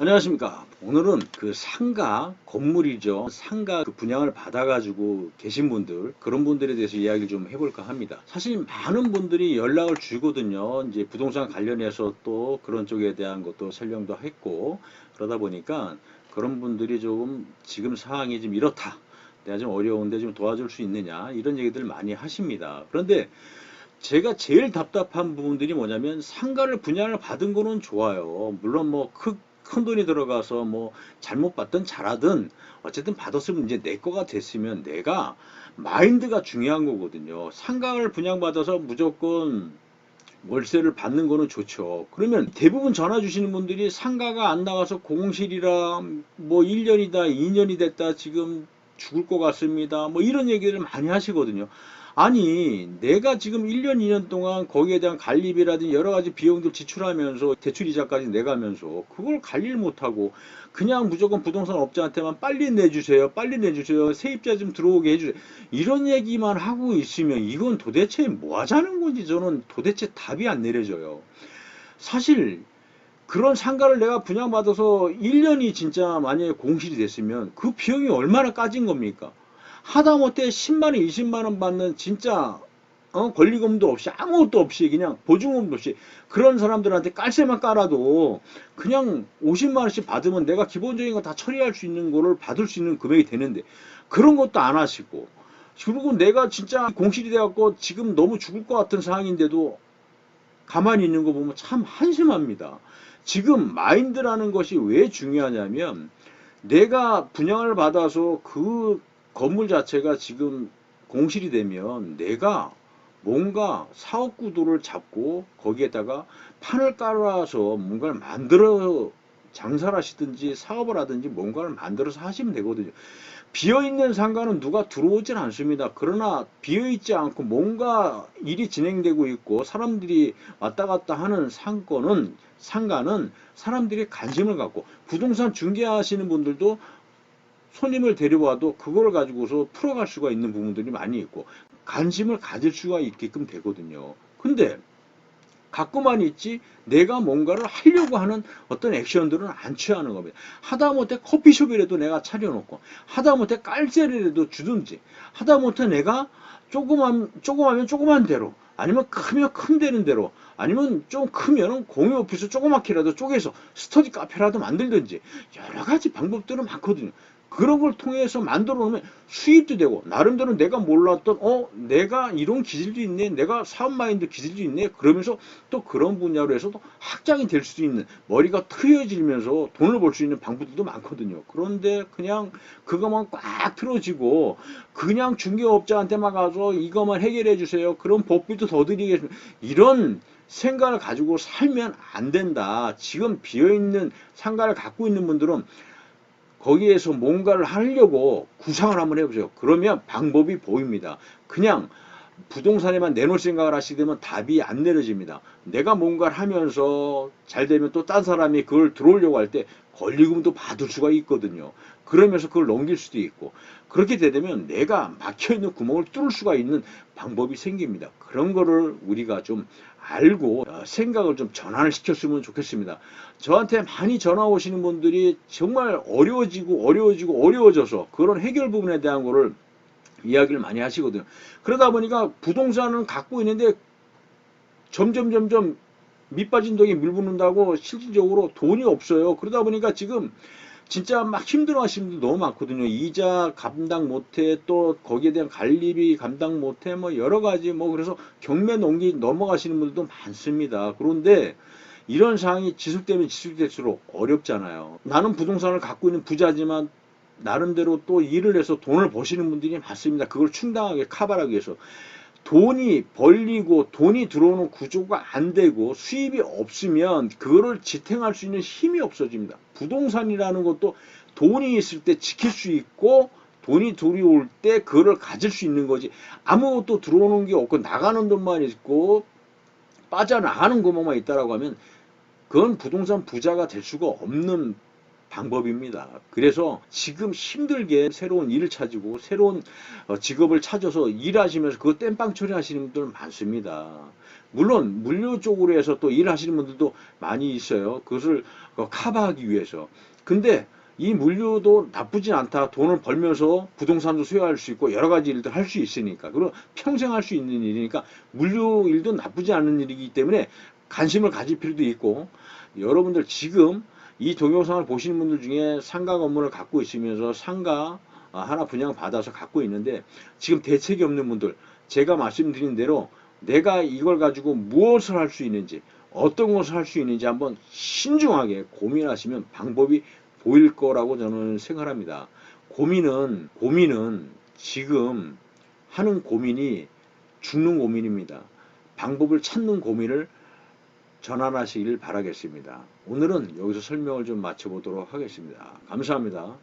안녕하십니까. 오늘은 그 상가 건물이죠. 상가 그 분양을 받아가지고 계신 분들, 그런 분들에 대해서 이야기를 좀 해볼까 합니다. 사실 많은 분들이 연락을 주거든요. 이제 부동산 관련해서 또 그런 쪽에 대한 것도 설명도 했고, 그러다 보니까 그런 분들이 조금 지금 상황이 좀 이렇다. 내가 좀 어려운데 좀 도와줄 수 있느냐. 이런 얘기들 많이 하십니다. 그런데 제가 제일 답답한 부분들이 뭐냐면 상가를 분양을 받은 거는 좋아요. 물론 뭐 큰 돈이 들어가서 뭐 잘못 받든 잘하든 어쨌든 받았으면 이제 내 거가 됐으면 내가 마인드가 중요한 거거든요. 상가를 분양받아서 무조건 월세를 받는 거는 좋죠. 그러면 대부분 전화 주시는 분들이 상가가 안 나가서 공실이라 뭐 1년이다 2년이 됐다 지금 죽을 것 같습니다. 뭐 이런 얘기를 많이 하시거든요. 아니 내가 지금 1년 2년 동안 거기에 대한 관리비라든지 여러 가지 비용들 지출하면서 대출이자까지 내가면서 그걸 관리를 못하고 그냥 무조건 부동산 업자한테만 빨리 내주세요 빨리 내주세요 세입자 좀 들어오게 해주세요 이런 얘기만 하고 있으면 이건 도대체 뭐 하자는 건지 저는 도대체 답이 안 내려져요. 사실 그런 상가를 내가 분양받아서 1년이 진짜 만약에 공실이 됐으면 그 비용이 얼마나 까진 겁니까? 하다못해 10만원, 20만원 받는 진짜 권리금도 없이 아무것도 없이 그냥 보증금도 없이 그런 사람들한테 깔쇠만 깔아도 그냥 50만원씩 받으면 내가 기본적인 거 다 처리할 수 있는 거를 받을 수 있는 금액이 되는데 그런 것도 안 하시고 그리고 내가 진짜 공실이 돼갖고 지금 너무 죽을 것 같은 상황인데도 가만히 있는 거 보면 참 한심합니다. 지금 마인드라는 것이 왜 중요하냐면 내가 분양을 받아서 그 건물 자체가 지금 공실이 되면 내가 뭔가 사업 구도를 잡고 거기에다가 판을 깔아서 뭔가를 만들어 장사를 하시든지 사업을 하든지 뭔가를 만들어서 하시면 되거든요. 비어있는 상가는 누가 들어오질 않습니다. 그러나 비어있지 않고 뭔가 일이 진행되고 있고 사람들이 왔다 갔다 하는 상가는 사람들이 관심을 갖고 부동산 중개하시는 분들도 손님을 데려와도 그걸 가지고서 풀어갈 수가 있는 부분들이 많이 있고 관심을 가질 수가 있게끔 되거든요. 근데 갖고만 있지 내가 뭔가를 하려고 하는 어떤 액션들은 안 취하는 겁니다. 하다못해 커피숍이라도 내가 차려놓고 하다못해 깔재리라도 주든지 하다못해 내가 조그마면 조그만 대로 아니면 크면 큰 되는 대로 아니면 좀 크면은 공유 오피스 조그맣게라도 쪼개서 스터디 카페라도 만들든지 여러 가지 방법들은 많거든요. 그런 걸 통해서 만들어 놓으면 수입도 되고 나름대로 내가 몰랐던 내가 이런 기질도 있네 내가 사업 마인드 기질도 있네 그러면서 또 그런 분야로 해서 또 확장이 될 수 있는 머리가 트여지면서 돈을 벌 수 있는 방법들도 많거든요. 그런데 그냥 그것만 꽉 틀어지고 그냥 중개업자한테만 가서 이것만 해결해 주세요 그런 법비도 더 드리겠습니다 이런 생각을 가지고 살면 안 된다. 지금 비어있는 상가를 갖고 있는 분들은 거기에서 뭔가를 하려고 구상을 한번 해보세요. 그러면 방법이 보입니다. 그냥 부동산에만 내놓을 생각을 하시게 되면 답이 안 내려집니다. 내가 뭔가를 하면서 잘 되면 또 딴 사람이 그걸 들어오려고 할 때 권리금도 받을 수가 있거든요. 그러면서 그걸 넘길 수도 있고 그렇게 되면 내가 막혀있는 구멍을 뚫을 수가 있는 방법이 생깁니다. 그런 거를 우리가 좀 알고 생각을 좀 전환을 시켰으면 좋겠습니다. 저한테 많이 전화 오시는 분들이 정말 어려워져서 그런 해결 부분에 대한 거를 이야기를 많이 하시거든요. 그러다 보니까 부동산은 갖고 있는데 점점 밑빠진 독에 물 붓는다고 실질적으로 돈이 없어요. 그러다 보니까 지금 진짜 막 힘들어 하시는 분들 너무 많거든요. 이자 감당 못해 또 거기에 대한 관리비 감당 못해 뭐 여러 가지 뭐 그래서 경매 넘어가시는 분들도 많습니다. 그런데 이런 상황이 지속되면 지속될수록 어렵잖아요. 나는 부동산을 갖고 있는 부자지만 나름대로 또 일을 해서 돈을 버시는 분들이 많습니다. 그걸 충당하게 커버하기 위해서. 돈이 벌리고 돈이 들어오는 구조가 안 되고 수입이 없으면 그거를 지탱할 수 있는 힘이 없어집니다. 부동산이라는 것도 돈이 있을 때 지킬 수 있고 돈이 들어올 때 그거를 가질 수 있는 거지 아무것도 들어오는 게 없고 나가는 돈만 있고 빠져나가는 것만 있다라고 하면 그건 부동산 부자가 될 수가 없는 방법입니다. 그래서 지금 힘들게 새로운 일을 찾고 새로운 직업을 찾아서 일하시면서 그거 땜빵 처리하시는 분들 많습니다. 물론 물류 쪽으로 해서 또 일하시는 분들도 많이 있어요. 그것을 커버하기 위해서. 근데 이 물류도 나쁘진 않다. 돈을 벌면서 부동산도 수요할 수 있고 여러 가지 일들 할 수 있으니까. 그리고 평생 할 수 있는 일이니까 물류 일도 나쁘지 않은 일이기 때문에 관심을 가질 필요도 있고, 여러분들 지금 이 동영상을 보시는 분들 중에 상가 건물을 갖고 있으면서 상가 하나 분양받아서 갖고 있는데 지금 대책이 없는 분들, 제가 말씀드린 대로 내가 이걸 가지고 무엇을 할 수 있는지, 어떤 것을 할 수 있는지 한번 신중하게 고민하시면 방법이 보일 거라고 저는 생각합니다. 고민은 지금 하는 고민이 죽는 고민입니다. 방법을 찾는 고민을 전환하시길 바라겠습니다. 오늘은 여기서 설명을 좀 마쳐보도록 하겠습니다. 감사합니다.